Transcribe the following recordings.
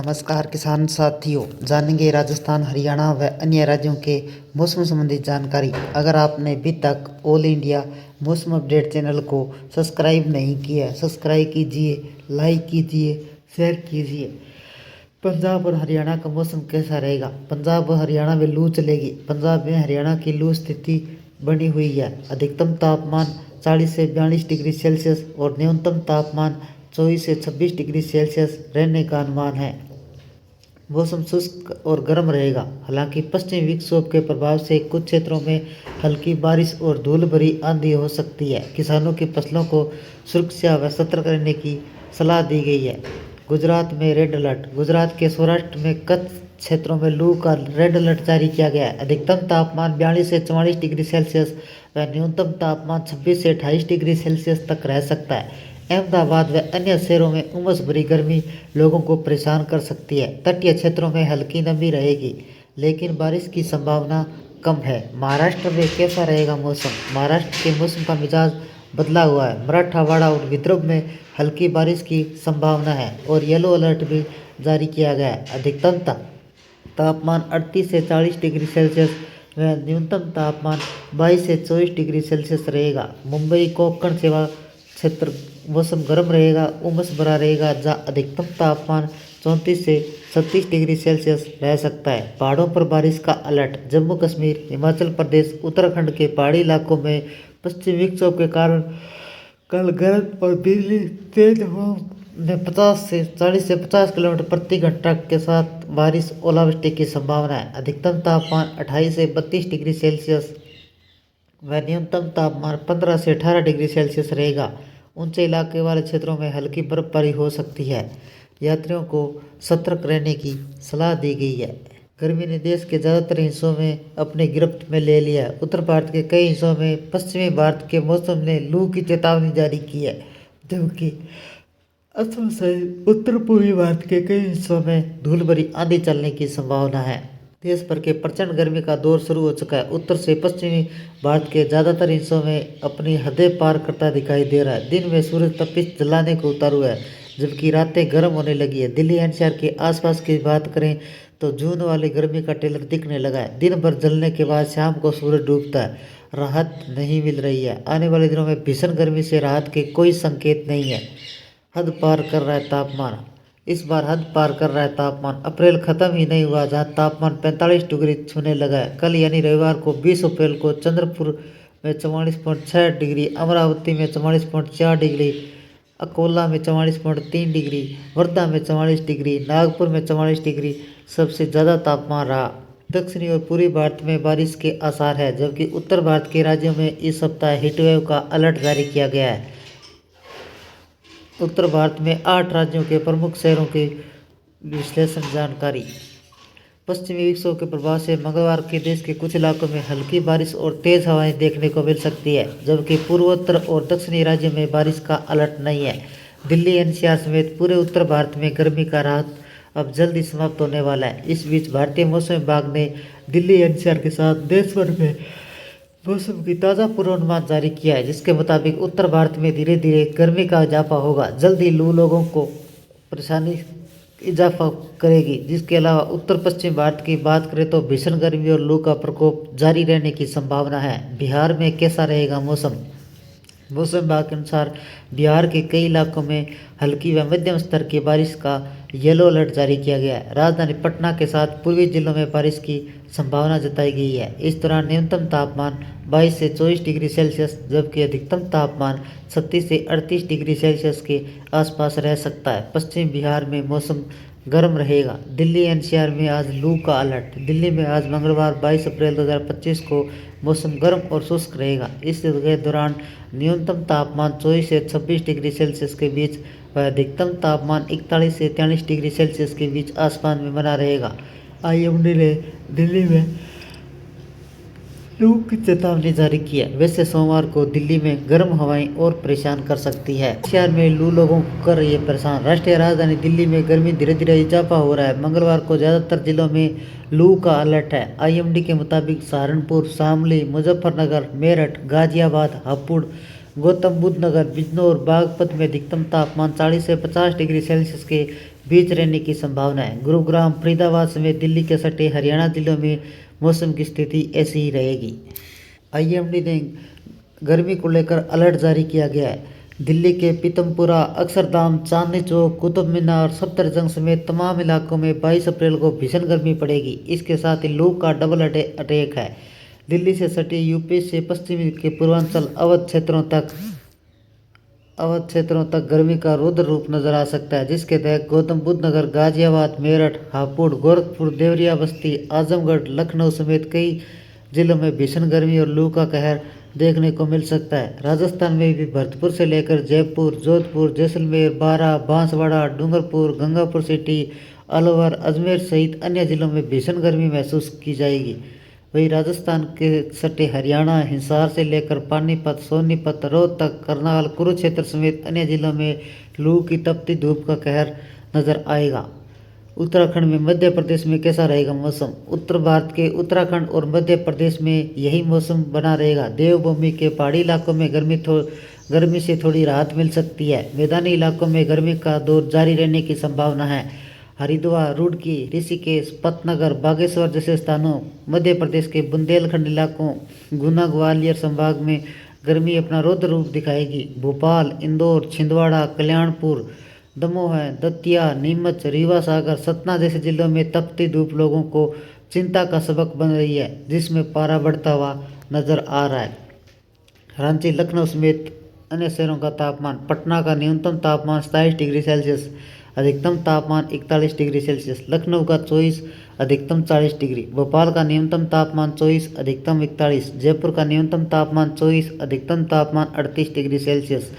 नमस्कार किसान साथियों, जानेंगे राजस्थान, हरियाणा व अन्य राज्यों के मौसम संबंधी जानकारी। अगर आपने अभी तक ऑल इंडिया मौसम अपडेट चैनल को सब्सक्राइब नहीं किया है, सब्सक्राइब कीजिए, लाइक कीजिए, शेयर कीजिए। पंजाब और हरियाणा का मौसम कैसा रहेगा? पंजाब और हरियाणा में लू चलेगी। पंजाब में हरियाणा की लू स्थिति बनी हुई है। अधिकतम तापमान 40 से 42 डिग्री सेल्सियस और न्यूनतम तापमान 24 से 26 डिग्री सेल्सियस रहने का अनुमान है। मौसम शुष्क और गर्म रहेगा। हालांकि पश्चिमी विक्षोभ के प्रभाव से कुछ क्षेत्रों में हल्की बारिश और धूल भरी आंधी हो सकती है। किसानों की फसलों को सुरक्षा व सतर्क रहने की सलाह दी गई है। गुजरात में रेड अलर्ट। गुजरात के सौराष्ट्र में कच्छ क्षेत्रों में लू का रेड अलर्ट जारी किया गया है। अधिकतम तापमान 42 से 44 डिग्री सेल्सियस व न्यूनतम तापमान 26 से 28 डिग्री सेल्सियस तक रह सकता है। अहमदाबाद व अन्य शहरों में उमस भरी गर्मी लोगों को परेशान कर सकती है। तटीय क्षेत्रों में हल्की नमी रहेगी, लेकिन बारिश की संभावना कम है। महाराष्ट्र में कैसा रहेगा मौसम? महाराष्ट्र के मौसम का मिजाज बदला हुआ है। मराठवाड़ा और विदर्भ में हल्की बारिश की संभावना है और येलो अलर्ट भी जारी किया गया है। अधिकतम तापमान 38 से 40 डिग्री सेल्सियस व न्यूनतम तापमान 22 से 24 डिग्री सेल्सियस रहेगा। मुंबई कोंकण सेवा क्षेत्र मौसम गर्म रहेगा, उमस भरा रहेगा, जहाँ अधिकतम तापमान 34 से 37 डिग्री सेल्सियस रह सकता है। पहाड़ों पर बारिश का अलर्ट। जम्मू कश्मीर, हिमाचल प्रदेश, उत्तराखंड के पहाड़ी इलाकों में पश्चिमी विक्षोभ के कारण कल गरज और बिजली तेज हवा में 40 से 50 किलोमीटर प्रति घंटा के साथ बारिश ओलावृष्टि की संभावना है। अधिकतम तापमान 28 से 32 डिग्री सेल्सियस व न्यूनतम तापमान 15 से 18 डिग्री सेल्सियस रहेगा। ऊंचे इलाके वाले क्षेत्रों में हल्की बर्फबारी हो सकती है। यात्रियों को सतर्क रहने की सलाह दी गई है। गर्मी ने देश के ज़्यादातर हिस्सों में अपनी गिरफ्त में ले लिया है। उत्तर भारत के कई हिस्सों में पश्चिमी भारत के मौसम ने लू की चेतावनी जारी की है, जबकि असम सहित उत्तर पूर्वी भारत के कई हिस्सों में धूल भरी आंधी चलने की संभावना है। देश भर के प्रचंड गर्मी का दौर शुरू हो चुका है। उत्तर से पश्चिमी भारत के ज़्यादातर हिस्सों में अपनी हदें पार करता दिखाई दे रहा है। दिन में सूरज तपिश जलाने को उतारू है, जबकि रातें गर्म होने लगी है। दिल्ली एनसीआर के आसपास की बात करें तो जून वाली गर्मी का टेलर दिखने लगा है। दिन भर जलने के बाद शाम को सूरज डूबता है। राहत नहीं मिल रही है। आने वाले दिनों में भीषण गर्मी से राहत के कोई संकेत नहीं है। हद पार कर रहा है तापमान। इस बार हद पार कर रहा है तापमान। अप्रैल खत्म ही नहीं हुआ जहां तापमान 45 डिग्री छूने लगा है। कल यानी रविवार को 20 अप्रैल को चंद्रपुर में 44.6 डिग्री, अमरावती में 44.4 डिग्री, अकोला में 44.3 डिग्री, वर्धा में 44 डिग्री, नागपुर में 44 डिग्री सबसे ज़्यादा तापमान रहा। दक्षिणी और पूर्वी भारत में बारिश के आसार है, जबकि उत्तर भारत के राज्यों में इस सप्ताह हीटवेव का अलर्ट जारी किया गया है। उत्तर भारत में 8 राज्यों के प्रमुख शहरों की विश्लेषण जानकारी। पश्चिमी विक्षोभ के प्रभाव से मंगलवार के देश के कुछ इलाकों में हल्की बारिश और तेज हवाएं देखने को मिल सकती है, जबकि पूर्वोत्तर और दक्षिणी राज्यों में बारिश का अलर्ट नहीं है। दिल्ली एनसीआर समेत पूरे उत्तर भारत में गर्मी का राहत अब जल्द ही समाप्त होने वाला है। इस बीच भारतीय मौसम विभाग ने दिल्ली एनसीआर के साथ देश भर में मौसम की ताज़ा पूर्वानुमान जारी किया है, जिसके मुताबिक उत्तर भारत में धीरे धीरे गर्मी का इजाफा होगा। जल्द ही लू लोगों को परेशानी इजाफा करेगी। जिसके अलावा उत्तर पश्चिम भारत की बात करें तो भीषण गर्मी और लू का प्रकोप जारी रहने की संभावना है। बिहार में कैसा रहेगा मौसम? मौसम विभाग के अनुसार बिहार के कई इलाकों में हल्की व मध्यम स्तर की बारिश का येलो अलर्ट जारी किया गया है। राजधानी पटना के साथ पूर्वी जिलों में बारिश की संभावना जताई गई है। इस दौरान न्यूनतम तापमान 22 से 24 डिग्री सेल्सियस, जबकि अधिकतम तापमान 37 से 38 डिग्री सेल्सियस के आसपास रह सकता है। पश्चिम बिहार में मौसम गर्म रहेगा। दिल्ली एनसीआर में आज लू का अलर्ट। दिल्ली में आज मंगलवार 22 अप्रैल 2025 को मौसम गर्म और शुष्क रहेगा। इस दौरान न्यूनतम तापमान 24 से 26 डिग्री सेल्सियस के बीच व अधिकतम तापमान 41 से 43 डिग्री सेल्सियस के बीच आसमान में बना रहेगा। आईएमडी ने दिल्ली में लू की चेतावनी जारी की है। वैसे सोमवार को दिल्ली में गर्म हवाएं और परेशान कर सकती है। शहर में लू लोगों को कर रही है परेशान। राष्ट्रीय राजधानी दिल्ली में गर्मी धीरे धीरे इजाफा हो रहा है। मंगलवार को ज़्यादातर जिलों में लू का अलर्ट है। आईएमडी के मुताबिक सहारनपुर, शामली, मुजफ्फरनगर, मेरठ, गाजियाबाद, हापुड़, गौतम बुद्ध नगर, बिजनौर, बागपत में अधिकतम तापमान 40 से 50 डिग्री सेल्सियस के बीच रहने की संभावना है। गुरुग्राम, फरीदाबाद समेत दिल्ली के सटे हरियाणा जिलों में मौसम की स्थिति ऐसी ही रहेगी। आईएमडी ने गर्मी को लेकर अलर्ट जारी किया गया है। दिल्ली के पीतमपुरा, अक्षरधाम, चांदनी चौक, कुतुब मीनार, सफदरजंग समेत तमाम इलाकों में 22 अप्रैल को भीषण गर्मी पड़ेगी। इसके साथ ही लू का डबल अटैक है। दिल्ली से सटे यूपी से पश्चिमी के पूर्वांचल अवध क्षेत्रों तक गर्मी का रौद्र रूप नजर आ सकता है, जिसके तहत गौतम बुद्ध नगर, गाजियाबाद, मेरठ, हापुड़, गोरखपुर, देवरिया, बस्ती, आजमगढ़, लखनऊ समेत कई जिलों में भीषण गर्मी और लू का कहर देखने को मिल सकता है। राजस्थान में भी भरतपुर से लेकर जयपुर, जोधपुर, जैसलमेर, बारां, बांसवाड़ा, डूंगरपुर, गंगापुर सिटी, अलवर, अजमेर सहित अन्य जिलों में भीषण गर्मी महसूस की जाएगी। वहीं राजस्थान के सटे हरियाणा, हिसार से लेकर पानीपत, सोनीपत, रोहतक, करनाल, कुरुक्षेत्र समेत अन्य जिलों में लू की तपती धूप का कहर नजर आएगा। उत्तराखंड में मध्य प्रदेश में कैसा रहेगा मौसम? उत्तर भारत के उत्तराखंड और मध्य प्रदेश में यही मौसम बना रहेगा। देवभूमि के पहाड़ी इलाकों में गर्मी से थोड़ी राहत मिल सकती है। मैदानी इलाकों में गर्मी का दौर जारी रहने की संभावना है। हरिद्वार, रुड़की, ऋषिकेश, पतनगर, बागेश्वर जैसे स्थानों, मध्य प्रदेश के बुंदेलखंड इलाकों, गुना, ग्वालियर संभाग में गर्मी अपना रौद्र रूप दिखाएगी। भोपाल, इंदौर, छिंदवाड़ा, कल्याणपुर, दमोह, दतिया, नीमच, रीवा, सागर, सतना जैसे जिलों में तपती धूप लोगों को चिंता का सबक बन रही है, जिसमें पारा बढ़ता हुआ नजर आ रहा है। रांची, लखनऊ समेत अन्य शहरों का तापमान: पटना का न्यूनतम तापमान 27 डिग्री सेल्सियस, अधिकतम तापमान 41 डिग्री सेल्सियस, लखनऊ का 24, अधिकतम 40 डिग्री, भोपाल का न्यूनतम तापमान 24, अधिकतम 41, जयपुर का न्यूनतम तापमान 24, अधिकतम तापमान 38 डिग्री सेल्सियस,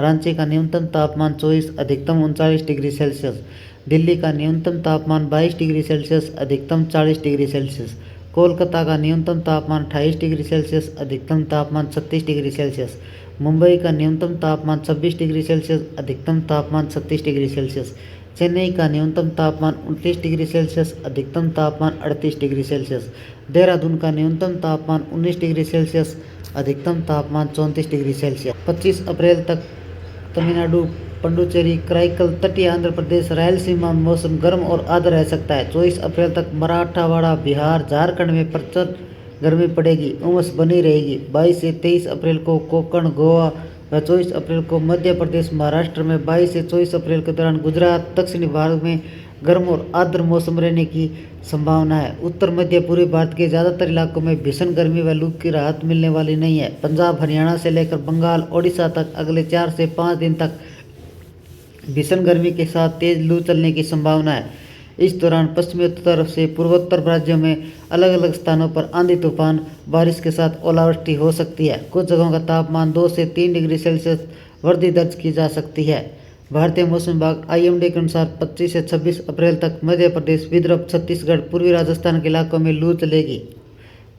रांची का न्यूनतम तापमान 24, अधिकतम 39 डिग्री सेल्सियस, दिल्ली का न्यूनतम तापमान 22 डिग्री सेल्सियस, अधिकतम 40 डिग्री सेल्सियस, कोलकाता का न्यूनतम तापमान 28 डिग्री सेल्सियस, अधिकतम तापमान 36 डिग्री सेल्सियस, मुंबई का न्यूनतम तापमान 26 डिग्री सेल्सियस, अधिकतम तापमान 36 डिग्री सेल्सियस, चेन्नई का न्यूनतम तापमान 29 डिग्री सेल्सियस, अधिकतम तापमान 38 डिग्री सेल्सियस, देहरादून का न्यूनतम तापमान 19 डिग्री सेल्सियस, अधिकतम तापमान 34 डिग्री सेल्सियस। 25 अप्रैल तक तमिलनाडु, पुडुचेरी, कराईकल, तटीय आंध्र प्रदेश, रायलसीमा में मौसम गर्म और आर्द्र रह सकता है। 24 अप्रैल तक मराठवाड़ा, बिहार, झारखंड में प्रचंड गर्मी पड़ेगी, उमस बनी रहेगी। 22 से 23 अप्रैल को कोंकण, गोवा व 24 अप्रैल को मध्य प्रदेश, महाराष्ट्र में 22 से 24 अप्रैल के दौरान गुजरात, दक्षिणी भारत में गर्म और आर्द्र मौसम रहने की संभावना है। उत्तर मध्य पूर्वी भारत के ज़्यादातर इलाकों में भीषण गर्मी व लू की राहत मिलने वाली नहीं है। पंजाब, हरियाणा से लेकर बंगाल, ओडिशा तक अगले 4 से 5 दिन तक भीषण गर्मी के साथ तेज लू चलने की संभावना है। इस दौरान पश्चिमी उत्तर से पूर्वोत्तर राज्यों में अलग अलग स्थानों पर आंधी तूफान, बारिश के साथ ओलावृष्टि हो सकती है। कुछ जगहों का तापमान 2 से 3 डिग्री सेल्सियस वृद्धि दर्ज की जा सकती है। भारतीय मौसम विभाग आईएमडी के अनुसार 25 से 26 अप्रैल तक मध्य प्रदेश, विदर्भ, छत्तीसगढ़, पूर्वी राजस्थान के इलाकों में लू चलेगी।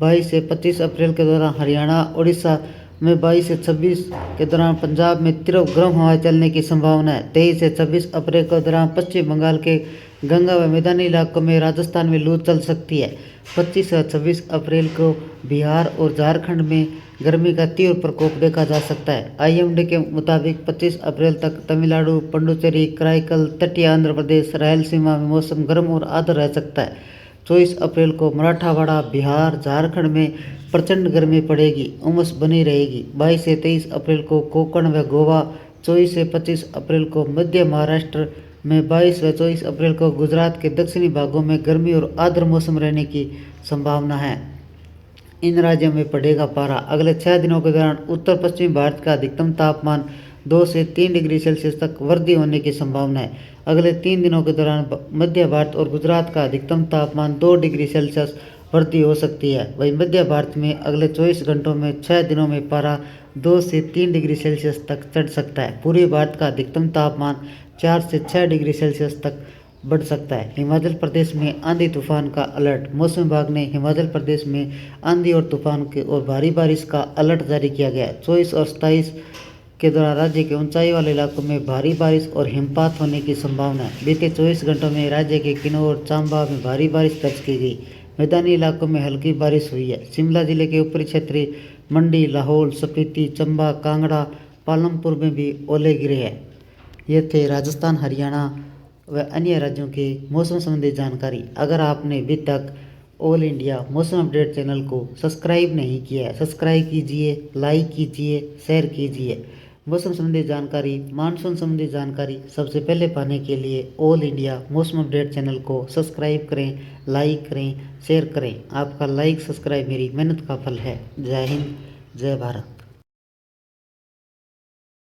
22 से 25 अप्रैल के दौरान हरियाणा, उड़ीसा में 22 से 26 के दौरान पंजाब में तीव्र गर्म हवाएं चलने की संभावना है। 23 से 26 अप्रैल के दौरान पश्चिम बंगाल के गंगा व मैदानी इलाकों में राजस्थान में लू चल सकती है। 25 से 26 अप्रैल को बिहार और झारखंड में गर्मी का तीव्र प्रकोप देखा जा सकता है। आईएमडी के मुताबिक 25 अप्रैल तक तमिलनाडु, पुडुचेरी, कराईकल, तटीय आंध्र प्रदेश, रायलसीमा में मौसम गर्म और आर्द्र रह सकता है। 24 अप्रैल को मराठवाड़ा, बिहार, झारखंड में प्रचंड गर्मी पड़ेगी, उमस बनी रहेगी। 22 से 23 अप्रैल को कोंकण व गोवा, 24 से 25 अप्रैल को मध्य महाराष्ट्र में, 22 व 24 अप्रैल को गुजरात के दक्षिणी भागों में गर्मी और आर्द्र मौसम रहने की संभावना है। इन राज्यों में बढ़ेगा पारा। अगले 6 दिनों के दौरान उत्तर पश्चिमी भारत का अधिकतम तापमान 2 से 3 डिग्री सेल्सियस तक वृद्धि होने की संभावना है। अगले 3 दिनों के दौरान मध्य भारत और गुजरात का अधिकतम तापमान 2 डिग्री सेल्सियस वृद्धि हो सकती है। वहीं मध्य भारत में अगले 24 घंटों में 6 दिनों में पारा 2 से 3 डिग्री सेल्सियस तक चढ़ सकता है। पूर्वी भारत का अधिकतम तापमान 4 से 6 डिग्री सेल्सियस तक बढ़ सकता है। हिमाचल प्रदेश में आंधी तूफान का अलर्ट। मौसम विभाग ने हिमाचल प्रदेश में आंधी और तूफान के और भारी बारिश का अलर्ट जारी किया गया है। 24 और 27 के दौरान राज्य के ऊंचाई वाले इलाकों में भारी बारिश और हिमपात होने की संभावना है। बीते 24 घंटों में राज्य के किन्नौर, चंबा में भारी बारिश दर्ज की गई। मैदानी इलाकों में हल्की बारिश हुई है। शिमला जिले के ऊपरी क्षेत्रीय मंडी, लाहौल, स्पीति, चंबा, कांगड़ा, पालमपुर में भी ओले गिरे हैं। ये थे राजस्थान, हरियाणा व अन्य राज्यों के मौसम संबंधी जानकारी। अगर आपने अभी तक ऑल इंडिया मौसम अपडेट चैनल को सब्सक्राइब नहीं किया है, सब्सक्राइब कीजिए, लाइक कीजिए, शेयर कीजिए। मौसम संबंधी जानकारी, मानसून संबंधी जानकारी सबसे पहले पाने के लिए ऑल इंडिया मौसम अपडेट चैनल को सब्सक्राइब करें, लाइक करें, शेयर करें। आपका लाइक सब्सक्राइब मेरी मेहनत का फल है। जय हिंद, जय भारत।